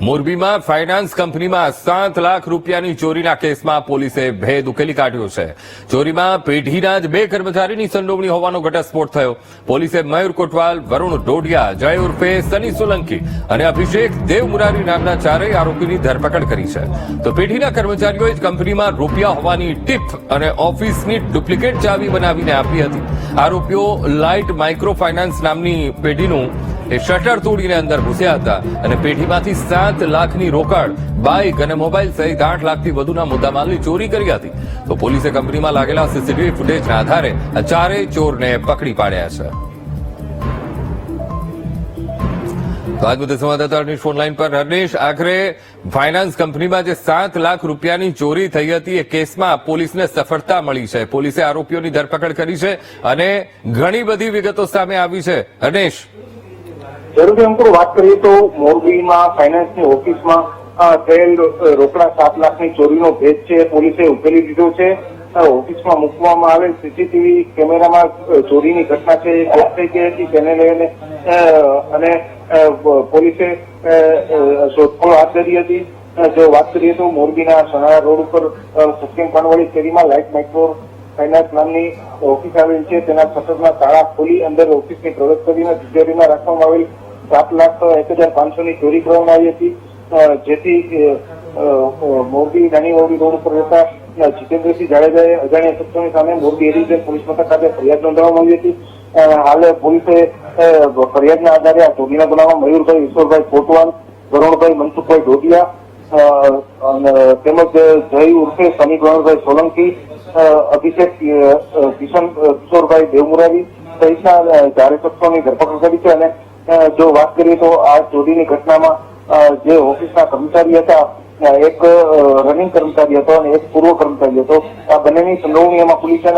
મોરબીમાં ફાઇનાન્સ કંપનીમાં 7 લાખ રૂપિયાની ચોરીના કેસમાં પોલીસે ભેદ ઉકેલી કાઢ્યો છે. ચોરીમાં પેઢીના જ 2 કર્મચારીની સંડોવણી હોવાનો ઘટસ્ફોટ થયો. પોલીસે મયુર કોટવાલ, વરુણ ડોડિયા, જય ઉર્ફે સની સોલંકી અને અભિષેક દેવમુરારી નામના 4 આરોપીની ધરપકડ કરી છે. તો પેઢીના કર્મચારીઓએ જ કંપનીમાં રૂપિયા હોવાની ટીપ અને ઓફિસની ડુપ્લિકેટ ચાવી બનાવીને આપી હતી. આરોપીઓ લાઇટ માઇક્રો ફાઇનાન્સ નામની પેઢીનું શટર તોડીને અંદર ઘૂસ્યા હતા અને પેઢીમાંથી 7 લાખની રોકડ, બાઇક અને મોબાઈલ સહિત 8 લાખથી વધુના મુદ્દામાલની ચોરી કરી હતી. તો પોલીસે કંપનીમાં લાગેલા સીસીટીવી ફૂટેજના આધારે આ 4 ચોરને પકડી પાડ્યા છે. તો આજ મુદ્દે સંવાદદાતા હર્નિશ ફોનલાઈન પર. હર્નિશ, આખરે ફાઇનાન્સ કંપનીમાં જે 7 લાખ રૂપિયાની ચોરી થઈ હતી એ કેસમાં પોલીસને સફળતા મળી છે. પોલીસે આરોપીઓની ધરપકડ કરી છે અને ઘણી બધી વિગતો સામે આવી છે. હર્નિશ, જરૂરી અંકુર વાત કરીએ તો મોરબીમાં ફાઇનાન્સની ઓફિસમાં થયેલ રોકડા 7 લાખની ચોરીનો ભેદ છે પોલીસે ઉકેલી દીધો છે. ઓફિસમાં મૂકવામાં આવેલ સીસીટીવી કેમેરામાં ચોરીની ઘટના છે કેદ થઈ ગઈ હતી, તેને લઈને અને પોલીસે શોધખોળ હાથ ધરી હતી. જો વાત કરીએ તો મોરબીના સનાળા રોડ ઉપર સત્યમ પાનવાડી શેરીમાં લાઇટ માઇક્રો ફાઇનાન્સ નામની ઓફિસ આવેલ છે. તેના શટરના તાળા ખોલી અંદર ઓફિસની પ્રવેશ કરીને તિજોરીમાં રાખવામાં આવેલ 7,01,500ની ચોરી કરવામાં આવી હતી. જેથી મોરબી નાની વાવડી રોડ ઉપર રહેતા જીતેન્દ્રસિંહ જાડેજાએ અજાણ્યા શખ્સોની સામે મોરબી એડિશનલ પોલીસ મથક ખાતે ફરિયાદ નોંધવામાં આવી હતી. હાલ પોલીસે ફરિયાદના આધારે આ ચોરીના બનાવમાં મયુરભાઈ ઈશ્વરભાઈ કોટવાલ, વરુણભાઈ મનસુખભાઈ ડોડિયા તેમજ જય ઉર્ફે સની ગણભાઈ સોલંકી, અભિષેક કિશોરભાઈ દેવમુરારી સહિતના 4 શખ્સોની ધરપકડ કરી છે. અને જો વાત કરીએ તો આ ચોરીની ઘટનામાં જે ઓફિસના કર્મચારી હતા, એક રનિંગ કર્મચારી હતો અને એક પૂર્વ કર્મચારી હતો. આ બંનેની સંડોવણીમાં પોલીસે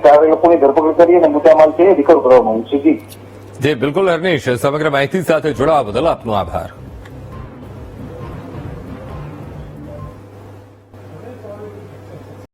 4 લોકોની ધરપકડ કરી અને મુદ્દામાલ છે રિકવર કરવામાં આવ્યું છે. જી બિલકુલ હર્નિશ, સમગ્ર માહિતી સાથે જોડાવા બદલ આપનો આભાર.